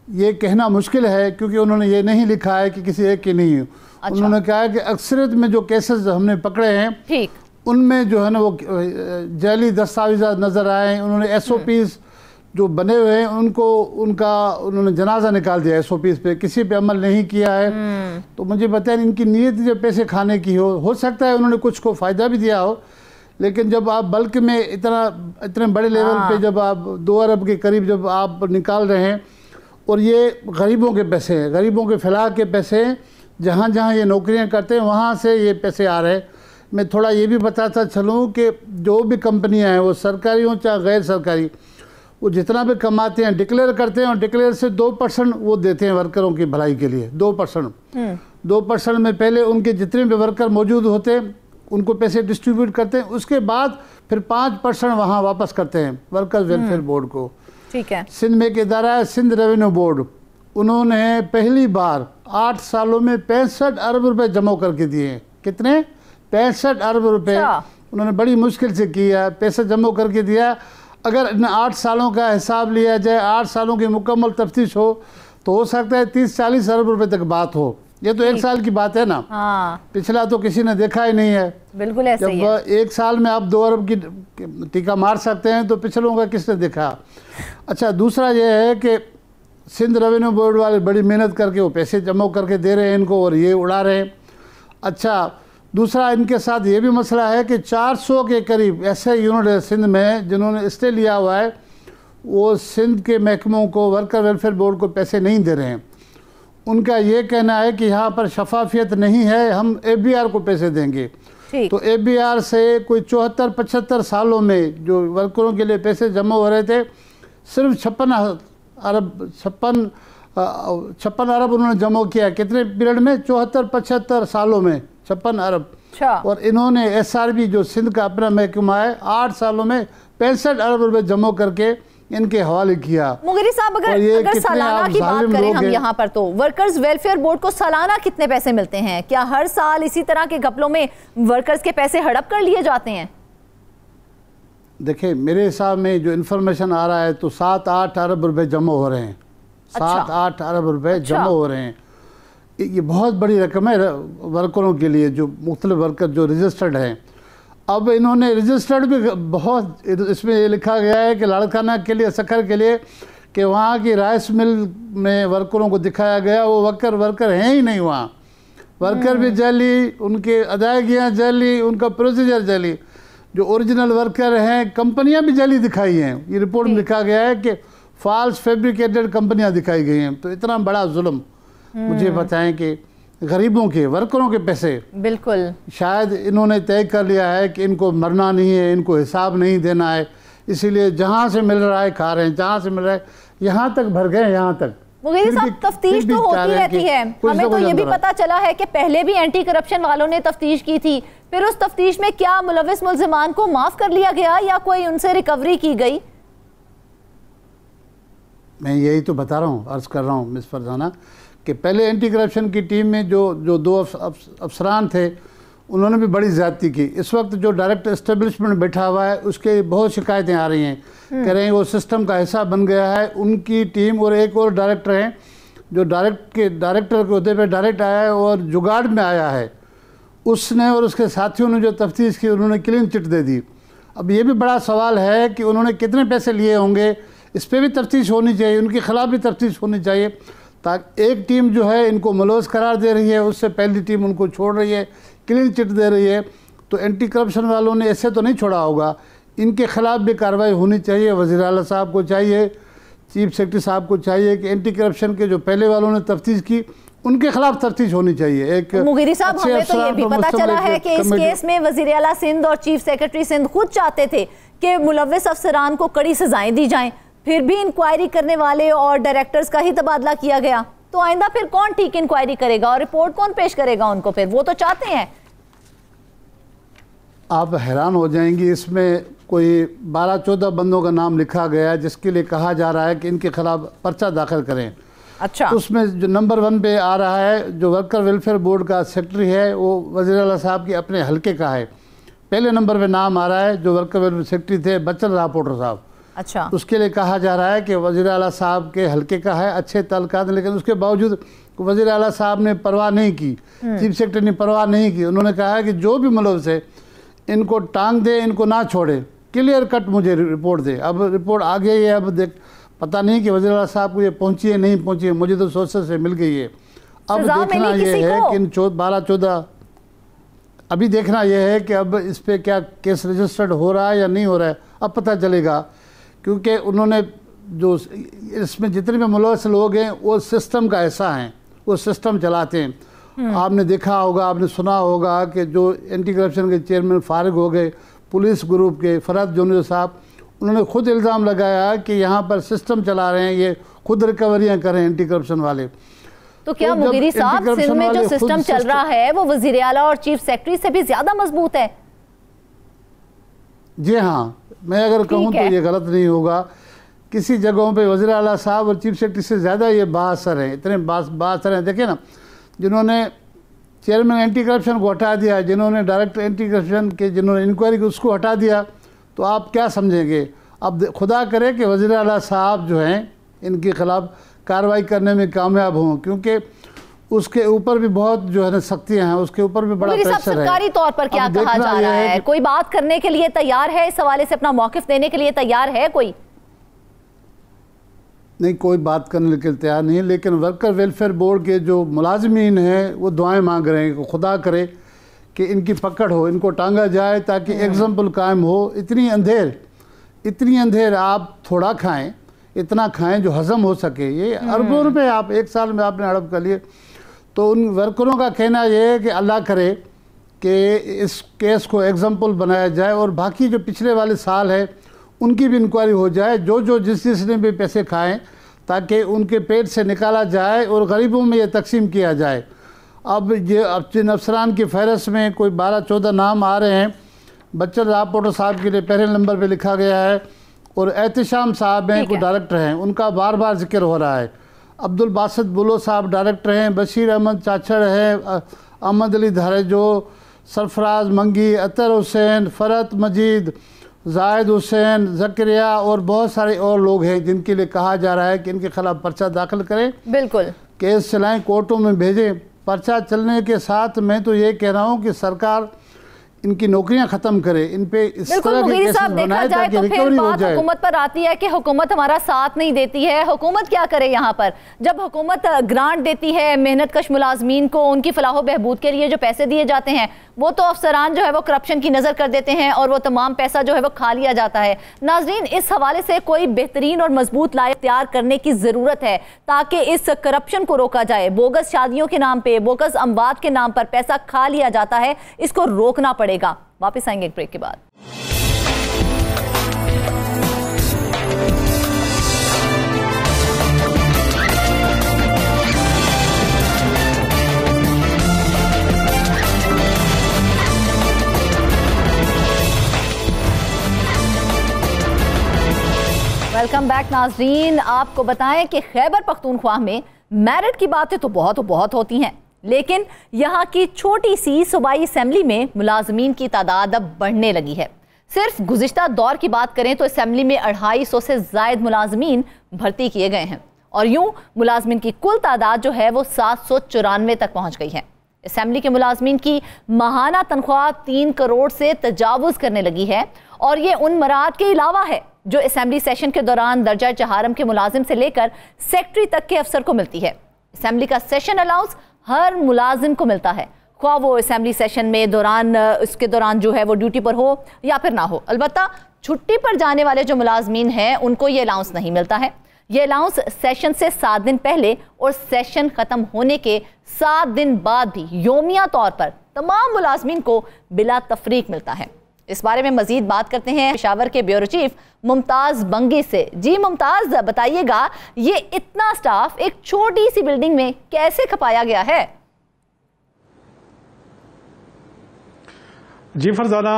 ये कहना मुश्किल है क्योंकि उन्होंने ये नहीं लिखा है कि किसी एक की नहीं हुई। अच्छा। उन्होंने कहा है कि अक्सरियत में जो केसेस हमने पकड़े हैं ठीक, उनमें जो है ना वो जाली दस्तावेज़ात नज़र आए। उन्होंने SOPs जो बने हुए हैं उन्होंने जनाजा निकाल दिया SOPs पे, किसी पे अमल नहीं किया है। तो मुझे बताया इनकी नीयत जब पैसे खाने की हो सकता है उन्होंने कुछ को फ़ायदा भी दिया हो, लेकिन जब आप बल्क में इतने बड़े लेवल पे जब आप 2 अरब के करीब जब आप निकाल रहे हैं और ये गरीबों के पैसे हैं, गरीबों के फलाह के पैसे हैं, जहाँ जहाँ ये नौकरियाँ करते हैं वहाँ से ये पैसे आ रहे हैं। मैं थोड़ा ये भी बताता चलूँ कि जो भी कंपनियाँ हैं वो सरकारी हों चाहे गैर सरकारी, वो जितना भी कमाते हैं डिक्लेयर करते हैं और डिक्लेयर से 2% वो देते हैं वर्करों की भलाई के लिए। 2% में पहले उनके जितने भी वर्कर मौजूद होते हैं उनको पैसे डिस्ट्रीब्यूट करते हैं, उसके बाद फिर 5% वहाँ वापस करते हैं वर्कर्स वेलफेयर बोर्ड को। ठीक है। सिंध में एक इदारा है सिंध रेवेन्यू बोर्ड, उन्होंने पहली बार 8 सालों में 65 अरब रुपए जमा करके दिए हैं। कितने? 65 अरब रुपए उन्होंने बड़ी मुश्किल से किया, पैसा जमा करके दिया। अगर इन 8 सालों का हिसाब लिया जाए, 8 सालों की मुकम्मल तफ्तीश हो सकता है 30-40 अरब रुपए तक बात हो। ये तो 1 साल की बात है ना। हाँ। पिछला तो किसी ने देखा ही नहीं है। बिल्कुल ऐसे ही है। जब 1 साल में आप 2 अरब की टीका मार सकते हैं तो पिछलों का किसने देखा। अच्छा, दूसरा ये है कि सिंध रेवेन्यू बोर्ड वाले बड़ी मेहनत करके वो पैसे जमा करके दे रहे हैं इनको और ये उड़ा रहे हैं। अच्छा, दूसरा इनके साथ ये भी मसला है कि 400 के करीब ऐसे यूनिट है सिंध में जिन्होंने स्टे लिया हुआ है, वो सिंध के महकमों को, वर्कर वेलफेयर बोर्ड को पैसे नहीं दे रहे हैं। उनका ये कहना है कि यहाँ पर शफाफियत नहीं है, हम FBR को पैसे देंगे। तो FBR से कोई 74-75 सालों में जो वर्करों के लिए पैसे जमा हो रहे थे, सिर्फ 56 अरब उन्होंने जमा किया। कितने पीरियड में? 74-75 सालों में 56 अरब। और इन्होंने SRB जो सिंध का अपना महकमा है 8 सालों में 65 अरब रुपए जमा करके इनके हवाले किया। मुगरी साहब, अगर सालाना की बात करें हम यहाँ पर, तो वर्कर्स वेलफेयर बोर्ड को सालाना कितने पैसे मिलते हैं? क्या हर साल इसी तरह के घपलों में वर्कर्स के पैसे हड़प कर लिए जाते हैं? देखिए, मेरे हिसाब में जो इन्फॉर्मेशन आ रहा है तो 7-8 अरब रुपए जमा हो रहे हैं। 7-8 अरब रुपए जमा हो रहे हैं। ये बहुत बड़ी रकम है वर्करों के लिए, जो मुख्तलिफ वर्कर जो रजिस्टर्ड हैं। अब इन्होंने रजिस्टर्ड भी बहुत, इसमें ये लिखा गया है कि लाड़काना के लिए, सखर के लिए, कि वहाँ की राइस मिल में वर्करों को दिखाया गया, वो वर्कर हैं ही नहीं वहाँ। वर्कर भी जाली, उनके अदायगियाँ जाली, उनका प्रोसीजर जाली। जो ओरिजिनल वर्कर हैं कंपनियाँ भी जाली दिखाई हैं। ये रिपोर्ट में लिखा गया है कि फॉल्स फैब्रिकेटेड कंपनियाँ दिखाई गई हैं। तो इतना बड़ा जुल्म, मुझे बताएं कि गरीबों के, वर्करों के पैसे, बिल्कुल शायद इन्होंने तय कर लिया है कि इनको मरना नहीं है, इनको हिसाब नहीं देना है, इसीलिए जहाँ से मिल रहा है खा रहे हैं, जहाँ से मिल रहा है। यहाँ तक भर गए, यहाँ तक। मुगीरी साहब, तफ्तीश तो होती रहती है। हमें तो ये भी पता चला है कि पहले भी एंटी करप्शन वालों ने तफ्तीश की थी, फिर उस तफ्तीश में क्या मुलविस मुल्जिमान को माफ कर लिया गया या कोई उनसे रिकवरी की गई? मैं यही तो बता रहा हूँ, अर्ज कर रहा हूँ मिस फरजाना, कि पहले एंटी करप्शन की टीम में जो 2 अफसरान थे उन्होंने भी बड़ी ज़्यादती की। इस वक्त जो डायरेक्ट एस्टेब्लिशमेंट बैठा हुआ है उसके बहुत शिकायतें आ रही हैं, कह रहे हैं वो सिस्टम का हिस्सा बन गया है। उनकी टीम और एक और डायरेक्टर हैं जो डायरेक्टर के अहदे पे डायरेक्ट आया है और जुगाड़ में आया है, उसने और उसके साथियों ने जो तफ्तीश की उन्होंने क्लीन चिट दे दी। अब ये भी बड़ा सवाल है कि उन्होंने कितने पैसे लिए होंगे, इस पर भी तफ्तीश होनी चाहिए, उनके खिलाफ भी तफ्तीश होनी चाहिए, ताकि एक टीम जो है इनको मुलविस करार दे रही है, उससे पहली टीम उनको छोड़ रही है, क्लीन चिट दे रही है। तो एंटी करप्शन वालों ने ऐसे तो नहीं छोड़ा होगा, इनके खिलाफ भी कार्रवाई होनी चाहिए। वज़ीर आला साहब को चाहिए, चीफ सेक्रेटरी साहब को चाहिए कि एंटी करप्शन के जो पहले वालों ने तफ्तीश की उनके खिलाफ तफ्तीश होनी चाहिए। एक मुगीरी साहब, हमें तो ये भी पता चला है कि इस केस में वज़ीर आला सिंध और चीफ सेक्रेटरी सिंध खुद चाहते थे कि मुलविस अफसरान को कड़ी सजाएं दी जाएं, फिर भी इंक्वायरी करने वाले और डायरेक्टर्स का ही तबादला किया गया, तो आइंदा फिर कौन ठीक इंक्वायरी करेगा और रिपोर्ट कौन पेश करेगा उनको? फिर वो तो चाहते हैं। आप हैरान हो जाएंगी, इसमें कोई 12-14 बंदों का नाम लिखा गया है जिसके लिए कहा जा रहा है कि इनके खिलाफ पर्चा दाखिल करें। अच्छा। तो उसमें जो नंबर 1 पे आ रहा है, जो वर्कर वेलफेयर बोर्ड का सेक्रेटरी है, वो वज़ीर आला साहब के अपने हलके का है। पहले नंबर पे नाम आ रहा है जो वर्कर वेलफेयर सेक्रेटरी थे बच्चन राव पोटर साहब। अच्छा। उसके लिए कहा जा रहा है कि वज़ीर आला साहब के हलके का है, अच्छे ताल्लुकात, लेकिन उसके बावजूद वज़ीर आला साहब ने परवाह नहीं की, चीफ सेक्रेटरी ने परवाह नहीं की। उन्होंने कहा है कि जो भी मुलव्वस है इनको टांग दे, इनको ना छोड़े, क्लियर कट मुझे रिपोर्ट दे। अब रिपोर्ट आ गई है, अब देख पता नहीं कि वज़ीर आला साहब को ये पहुंची है नहीं पहुंची है, मुझे तो सोर्सेस से मिल गई है। अब देखना ये है कि इन 12-14 अभी देखना यह है कि अब इस पर क्या केस रजिस्टर्ड हो रहा है या नहीं हो रहा है, अब पता चलेगा। क्योंकि उन्होंने जो इसमें जितने भी मुलव्वस लोग हैं वो सिस्टम का ऐसा हैं, वो सिस्टम चलाते हैं। आपने देखा होगा, आपने सुना होगा कि जो एंटी करप्शन के चेयरमैन फारिग हो गए, पुलिस ग्रुप के फरहत जोनी साहब, उन्होंने खुद इल्ज़ाम लगाया कि यहाँ पर सिस्टम चला रहे हैं, ये खुद रिकवरियाँ करें एंटी करप्शन वाले। तो क्या मुगीरी साहब, सिंध में जो सिस्टम चल रहा है वो वज़ीर आला और चीफ सेक्रेटरी से भी ज़्यादा मजबूत है? जी हाँ, मैं अगर कहूँ तो ये गलत नहीं होगा। किसी जगहों पे वज़ीर आला साहब और चीफ सेक्रेटरी से ज़्यादा ये बाअसर हैं, इतने बाअसर हैं। देखिए ना, जिन्होंने चेयरमैन एंटी करप्शन को हटा दिया, जिन्होंने डायरेक्टर एंटी करप्शन के जिन्होंने इंक्वायरी की उसको हटा दिया, तो आप क्या समझेंगे? अब खुदा करे कि वज़ीर आला साहब जो हैं इनके ख़िलाफ़ कार्रवाई करने में कामयाब हों, क्योंकि उसके ऊपर भी बहुत जो है ना सख्तियाँ हैं, उसके ऊपर भी बड़ा प्रेशर है। सरकारी तौर पर क्या कहा जा रहा है? कोई बात करने के लिए तैयार है? इस हवाले से अपना मौक़िफ़ देने के लिए तैयार है कोई? नहीं, कोई बात करने के लिए तैयार नहीं, लेकिन वर्कर वेलफेयर बोर्ड के जो मुलाजमीन हैं वो दुआएं मांग रहे हैं कि खुदा करे कि इनकी पकड़ हो, इनको टांगा जाए ताकि एग्जाम्पल कायम हो। इतनी अंधेर आप थोड़ा खाएं, इतना खाएं जो हजम हो सके। ये अरबों रुपए आप एक साल में आपने हड़प कर लिए। तो उन वर्करों का कहना यह है कि अल्लाह करे कि इस केस को एग्जाम्पल बनाया जाए और बाकी जो पिछले वाले साल है उनकी भी इंक्वायरी हो जाए, जो जिसने भी पैसे खाएं, ताकि उनके पेट से निकाला जाए और गरीबों में ये तकसीम किया जाए। अब ये जिन अफसरान की फहरस्त में कोई 12-14 नाम आ रहे हैं, बच्चन राव पोटर साहब के लिए पहले नंबर पे लिखा गया है, और एहतिशाम साहब हैं कोई डायरेक्टर हैं, उनका बार बार जिक्र हो रहा है। अब्दुल बासित बुलो साहब डायरेक्टर हैं, बशीर अहमद चाचड़ हैं, अहमद अली धारेजो, सरफराज मंगी, अतर हुसैन, फरत मजीद, जायद हुसैन, जकरिया और बहुत सारे और लोग हैं जिनके लिए कहा जा रहा है कि इनके खिलाफ पर्चा दाखिल करें। बिल्कुल, केस चलाएं, कोर्टों में भेजें। पर्चा चलने के साथ मैं तो ये कह रहा हूँ कि सरकार इनकी नौकरियां खत्म करे, इन पे इस तरह के केसेस बनाए ताकि रिकवरी हो जाए। हुकूमत पर आती है कि हुकूमत हमारा साथ नहीं देती है। हुकूमत क्या करे यहाँ पर? जब हुकूमत ग्रांट देती है मेहनत कश मुलाजमीन को, उनकी फलाह बहबूद के लिए जो पैसे दिए जाते हैं, वो तो अफसरान जो है वो करप्शन की नज़र कर देते हैं और वो तमाम पैसा जो है वो खा लिया जाता है। नाजरीन, इस हवाले से कोई बेहतरीन और मजबूत लायक तैयार करने की ज़रूरत है ताकि इस करप्शन को रोका जाए। बोगस शादियों के नाम पे, बोगस अमवात के नाम पर पैसा खा लिया जाता है, इसको रोकना पड़ेगा। वापस आएंगे एक ब्रेक के बाद। वेलकम बैक नाजरीन। आपको बताएं कि खैबर पख्तूनख्वा में मेरिट की बातें तो बहुत होती हैं, लेकिन यहाँ की छोटी सी सूबाई असेंबली में मुलाजमीन की तादाद अब बढ़ने लगी है। सिर्फ गुज़िश्ता दौर की बात करें तो असेंबली में 250 से ज़ायद मुलाजमीन भर्ती किए गए हैं और यूं मुलाजमीन की कुल तादाद जो है वो 794 तक पहुँच गई है। असेंबली के मुलाजमीन की माहाना तनख्वाह 3 करोड़ से तजावुज़ करने लगी है और ये उन मराद के अलावा है जो असेंबली सेशन के दौरान दर्जा चहारम के मुलाजिम से लेकर सेक्रेटरी तक के अफसर को मिलती है। असेंबली का सेशन अलाउंस हर मुलाजिम को मिलता है, ख्वाह वो असेंबली सेशन में इसके दौरान जो है वो ड्यूटी पर हो या फिर ना हो। अलबत्ता छुट्टी पर जाने वाले जो मुलाजमीन हैं उनको ये अलाउंस नहीं मिलता है। ये अलाउंस सेशन से 7 दिन पहले और सेशन ख़त्म होने के 7 दिन बाद भी योमिया तौर पर तमाम मुलाजमीन को बिला तफरीक मिलता है। इस बारे में मजीद बात करते हैं पेशावर के ब्यूरो चीफ मुमताज बंगी से। जी मुमताज, बताइएगा ये इतना स्टाफ एक छोटी सी बिल्डिंग में कैसे खपाया गया है? जी फरजाना,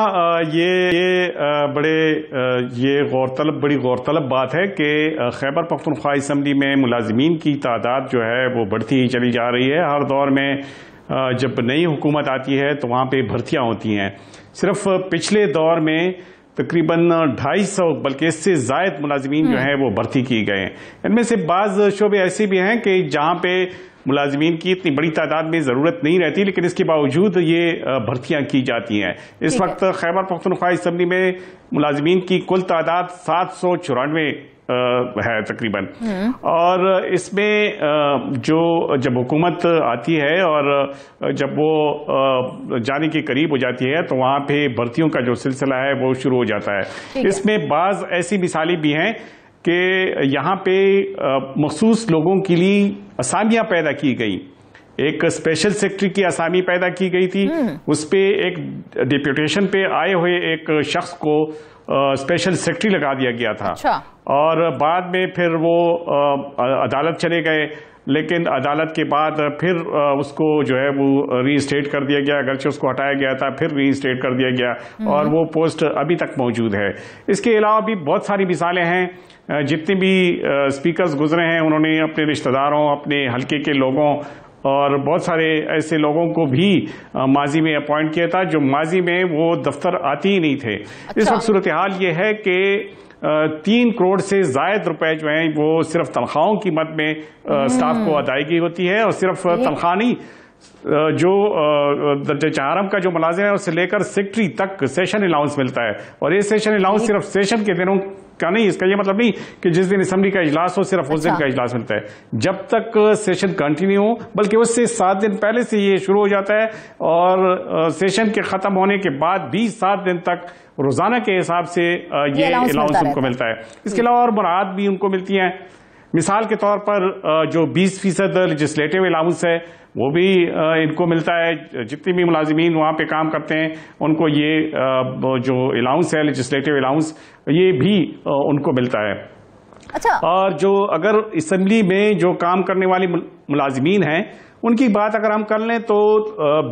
ये बड़ी गौरतलब बात है कि खैबर पख्तूनख्वा असम्बली में मुलाजिमीन की तादाद जो है वो बढ़ती ही चली जा रही है। हर दौर में जब नई हुकूमत आती है तो वहाँ पे भर्तियाँ होती हैं। सिर्फ पिछले दौर में तकरीबन 250 बल्कि इससे ज़ायद मुलाजिमीन जो हैं वो भर्ती किए गए हैं। इनमें से बाज़ शोबे ऐसे भी हैं कि जहाँ पे मुलाजिमीन की इतनी बड़ी तादाद में ज़रूरत नहीं रहती, लेकिन इसके बावजूद ये भर्तियाँ की जाती हैं। इस वक्त खैबर पख्तूनख्वा असम्बली में मुलाजिमीन की कुल तादाद 794 है तकरीबन। और इसमें जब हुकूमत आती है और जब वो जाने के करीब हो जाती है तो वहाँ पे भर्तियों का जो सिलसिला है वो शुरू हो जाता है। इसमें बाज़ ऐसी मिसालें भी हैं कि यहाँ पे मखसूस लोगों के लिए असामियाँ पैदा की गई। एक स्पेशल सेक्रेटरी की असामी पैदा की गई थी, उस पे एक डिप्यूटेशन पे आए हुए एक शख्स को स्पेशल सेक्रेटरी लगा दिया गया था। अच्छा। और बाद में फिर वो अदालत चले गए, लेकिन अदालत के बाद फिर उसको जो है वो रीइंस्टेट कर दिया गया, अगरचे उसको हटाया गया था फिर रीइंस्टेट कर दिया गया और वो पोस्ट अभी तक मौजूद है। इसके अलावा भी बहुत सारी मिसालें हैं। जितने भी स्पीकर्स गुजरे हैं उन्होंने अपने रिश्तेदारों, अपने हल्के के लोगों और बहुत सारे ऐसे लोगों को भी माजी में अपॉइंट किया था जो माजी में वो दफ्तर आते ही नहीं थे। अच्छा। इस वक्त सूरत हाल ये है कि 3 करोड़ से जायद रुपए जो हैं वो सिर्फ तनख्वाहों की मद में स्टाफ को अदायगी होती है। और सिर्फ तनख्वाह नहीं, जो दर्जे चारम का जो मुलाजिम है उससे लेकर सेक्रेटरी तक सेशन अलाउंस मिलता है। और ये सेशन अलाउंस सिर्फ सेशन के दिनों का नहीं, इसका ये मतलब नहीं कि जिस दिन असेंबली का इजलास हो सिर्फ उस दिन का इजलास मिलता है। जब तक सेशन कंटिन्यू हो, बल्कि उससे 7 दिन पहले से ये शुरू हो जाता है और सेशन के खत्म होने के बाद भी 7 दिन तक रोजाना के हिसाब से ये अलाउंस उनको मिलता है। इसके अलावा और मुराद भी उनको मिलती हैं। मिसाल के तौर पर जो 20% लेजिस्लेटिव अलाउंस है वो भी इनको मिलता है। जितने भी मुलाजिमीन वहाँ पे काम करते हैं उनको ये जो अलाउंस है, लेजिस्लेटिव अलाउंस, ये भी उनको मिलता है। अच्छा। और जो अगर असेंबली में जो काम करने वाली मुलाजिमीन हैं उनकी बात अगर हम कर लें तो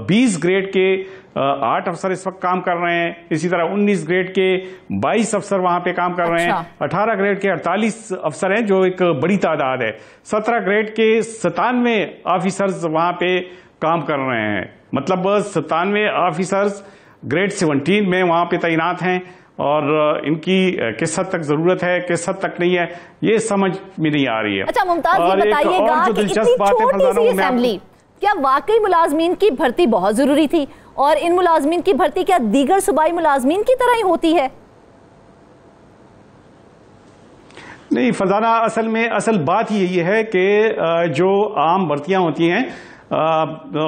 20 ग्रेड के 8 अफसर इस वक्त काम कर रहे हैं। इसी तरह 19 ग्रेड के 22 अफसर वहां पे काम कर रहे हैं। 18 ग्रेड के 48 अफसर हैं जो एक बड़ी तादाद है। 17 ग्रेड के 97 ऑफिसर्स वहां पे काम कर रहे हैं। मतलब 97 ऑफिसर्स ग्रेड 17 में वहां पे तैनात हैं और इनकी किस हद तक जरूरत है, किस हद तक नहीं है, ये समझ में नहीं आ रही है। अच्छा मुमताज, ये बताइएगा कि इतनी छोटी सी असेंबली, क्या वाकई मुलाजमीन की भर्ती बहुत जरूरी थी? और इन मुलाजमीन की भर्ती क्या दीगर सूबाई मुलाजमीन की तरह ही होती है? नहीं फरजाना, असल बात यही है कि जो आम भर्तियां होती हैं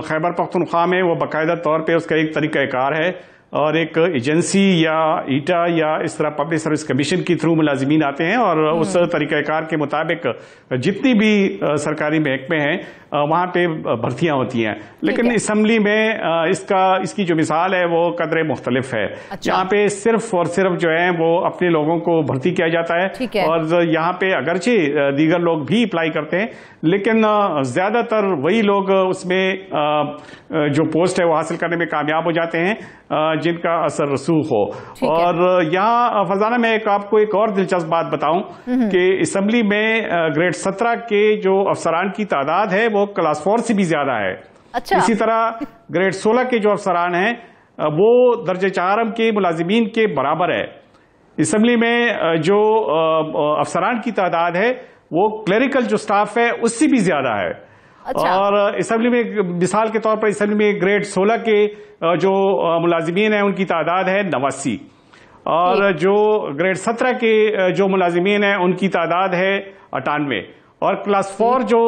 खैबर पख्तूनख्वा में वो बाकायदा तौर पे उसका एक तरीक़ाकार है और एक एजेंसी या ईटा या इस तरह पब्लिक सर्विस कमीशन के थ्रू मुलाजिमीन आते हैं और उस तरीक़ाकार के मुताबिक जितनी भी सरकारी महकमे हैं वहाँ पे भर्तियां होती हैं। लेकिन असेंबली में इसकी जो मिसाल है वो कदरे मुख्तलिफ है। अच्छा। यहाँ पे सिर्फ और सिर्फ जो है वो अपने लोगों को भर्ती किया जाता है और यहाँ पे अगरचे दीगर लोग भी अप्लाई करते हैं, लेकिन ज्यादातर वही लोग उसमें जो पोस्ट है वो हासिल करने में कामयाब हो जाते हैं जिनका असर रसूख हो। और यहाँ फजाना में आपको एक और दिलचस्प बात बताऊं कि असेंबली में ग्रेड 17 के जो अफसरान की तादाद है वो क्लास 4 से भी ज्यादा है। अच्छा। इसी तरह ग्रेड 16 के जो अफसरान हैं वो दर्जे 4 के मुलाजिमीन के बराबर है। असेंबली में जो अफसरान की तादाद है वो क्लेरिकल जो स्टाफ है उससे भी ज्यादा है। अच्छा। और असेंबली में मिसाल के तौर पर असेंबली में ग्रेड 16 के जो मुलाजिमीन हैं उनकी तादाद है 89 और जो ग्रेड 17 के जो मुलाजिमीन हैं उनकी तादाद है 98 और क्लास 4 जो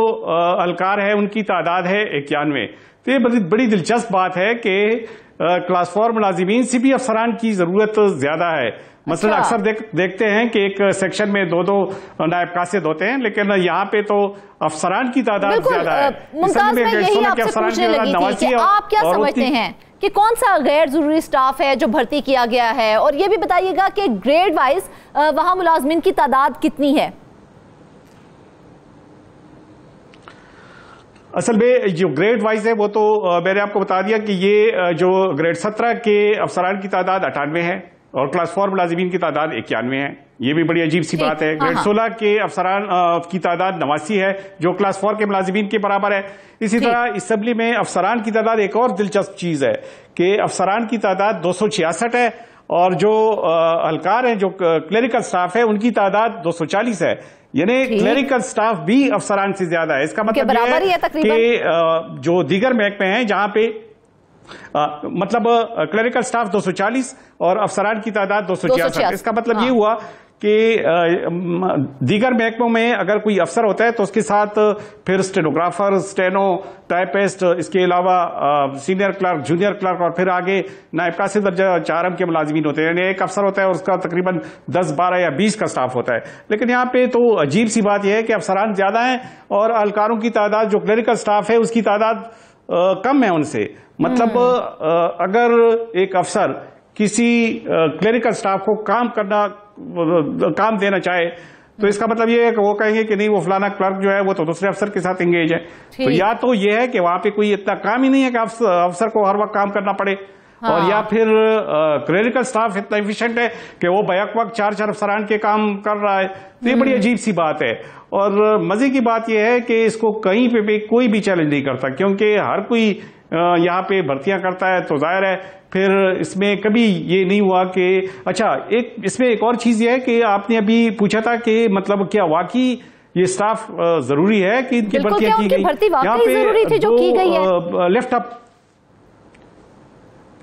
अलकार है उनकी तादाद है 91। तो ये बड़ी दिलचस्प बात है कि क्लास 4 मुलाजिमीन से भी अफसरान की जरूरत ज्यादा है। मसलन अक्सर देखते हैं कि एक सेक्शन में 2-2 नायब कासिद होते हैं, लेकिन यहाँ पे तो अफसरान की तादाद ज्यादा है। मुमताज, मैं यही आपसे पूछने लगी थी कि आप क्या समझते हैं कि कौन सा गैर ज़रूरी स्टाफ है जो भर्ती किया गया है, और ये भी बताइएगा कि ग्रेड वाइज वहाँ मुलाजमीन की तादाद कितनी है? असल में जो ग्रेड वाइज है वो तो मैंने आपको बता दिया कि ये जो ग्रेड 17 के अफसरान की तादाद 98 है और क्लास 4 मुलाजिमीन की तादाद 91 है। ये भी बड़ी अजीब सी बात है। ग्रेड 16 के अफसरान की तादाद 89 है जो क्लास 4 के मुलाजिमीन के बराबर है। इसी तरह असेंबली में अफसरान की तादाद, एक और दिलचस्प चीज है कि अफसरान की तादाद 266 है और जो हलकार हैं, जो क्लेरिकल स्टाफ है, उनकी तादाद 240 है। यानी क्लेरिकल स्टाफ भी अफसरान से ज्यादा है। इसका मतलब ये है कि जो दीगर महकमे हैं जहां पे मतलब क्लेरिकल स्टाफ 240 और अफसरान की तादाद 266। इसका मतलब ये हुआ कि दीगर महकमों में अगर कोई अफसर होता है तो उसके साथ फिर स्टेनोग्राफर, स्टेनो, टाइपिस्ट, इसके अलावा सीनियर क्लर्क, जूनियर क्लर्क और फिर आगे नायब कासिद दर्जा 4 के मुलाजिमीन होते हैं। यानी एक अफसर होता है और उसका तकरीबन 10, 12 या 20 का स्टाफ होता है। लेकिन यहाँ पे तो अजीब सी बात यह है कि अफसरान ज्यादा हैं और एहलकारों की तादाद, जो क्लेरिकल स्टाफ है उसकी तादाद कम है उनसे। मतलब अगर एक अफसर किसी क्लेरिकल स्टाफ को काम देना चाहे तो इसका मतलब ये है कि वो कहेंगे कि नहीं, वो फलाना क्लर्क जो है वो तो दूसरे अफसर के साथ एंगेज है। तो या तो ये है कि वहां पे कोई इतना काम ही नहीं है कि अफसर को हर वक्त काम करना पड़े, और या फिर क्लेरिकल स्टाफ इतना एफिशिएंट है कि वो बैक वक्त 4 अफसरान के काम कर रहा है। तो ये बड़ी अजीब सी बात है। और मजे की बात यह है कि इसको कहीं पे भी कोई भी चैलेंज नहीं करता, क्योंकि हर कोई यहाँ पे भर्तियां करता है। तो जाहिर है फिर इसमें कभी ये नहीं हुआ कि अच्छा, इसमें एक और चीज ये है कि आपने अभी पूछा था कि मतलब क्या वाकई ये स्टाफ जरूरी है कि इनकी भर्तियां की गई। यहाँ पे जो की गई है लेफ्ट अप,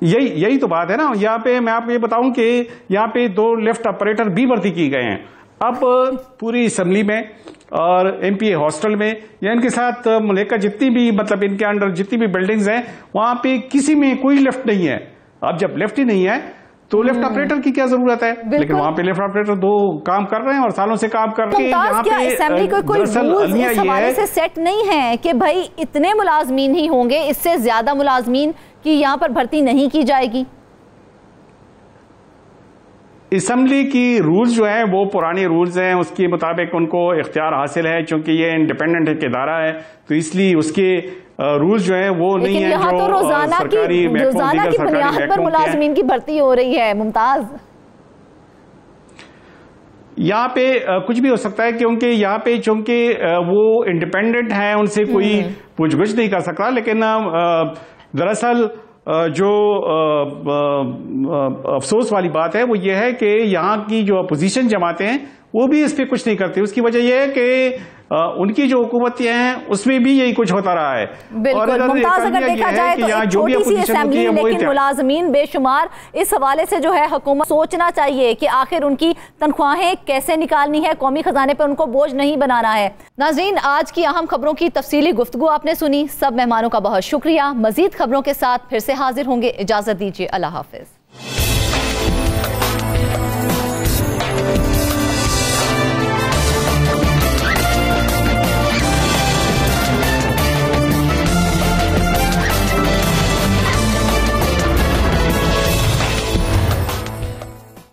यही तो बात है ना। यहाँ पे मैं आपको ये बताऊं कि यहाँ पे 2 लेफ्ट ऑपरेटर भी भर्ती किए गए हैं। अब पूरी असेंबली में और एमपीए हॉस्टल में या इनके साथ लेकर जितनी भी मतलब इनके अंडर जितनी भी बिल्डिंग्स हैं वहां पे किसी में कोई लेफ्ट नहीं है। अब जब लेफ्ट ही नहीं है तो लेफ्ट ऑपरेटर की क्या जरूरत है? लेकिन वहां पे लेफ्ट ऑपरेटर 2 काम कर रहे हैं और सालों से काम कर रहे हैं। यहाँ पे असेंबली को कोई रूल्स इस हवाले से सेट नहीं है कि भाई इतने मुलाजमीन ही होंगे, इससे ज्यादा मुलाजमीन की यहाँ पर भर्ती नहीं की जाएगी। असेंबली की रूल्स जो है वो पुराने रूल्स हैं, उसके मुताबिक उनको इख्तियार हासिल है। चूंकि ये इंडिपेंडेंट एक इदारा है तो इसलिए उसके रूल्स जो है वो नहीं है जो तो रोजाना की बुनियाद पर मुलाजमीन की भर्ती हो रही है। मुमताज, यहाँ पे कुछ भी हो सकता है, क्योंकि यहाँ पे चूंकि वो इंडिपेंडेंट है, उनसे कोई पूछगछ नहीं कर सकता। लेकिन दरअसल जो अफसोस वाली बात है वो ये है कि यहाँ की जो अपोजिशन जमातें हैं वो भी इस पे कुछ नहीं करती। उसकी वजह यह है कि उनकी जो हुकूमतें हैं उसमें भी यही कुछ होता रहा है। बिल्कुल मुमताज, अगर देखा जाए तो एक छोटी सी असेंबली, लेकिन मुलाजमीन बेशुमार। इस हवाले से जो है हुकूमत सोचना चाहिए कि आखिर उनकी तनख्वाहें कैसे निकालनी है, कौमी खजाने पर उनको बोझ नहीं बनाना है। नाज़रीन, आज की अहम खबरों की तफसीली गुफ्तगू आपने सुनी। सब मेहमानों का बहुत शुक्रिया। मजीद खबरों के साथ फिर से हाजिर होंगे। इजाजत दीजिए, अल्लाह हाफिज।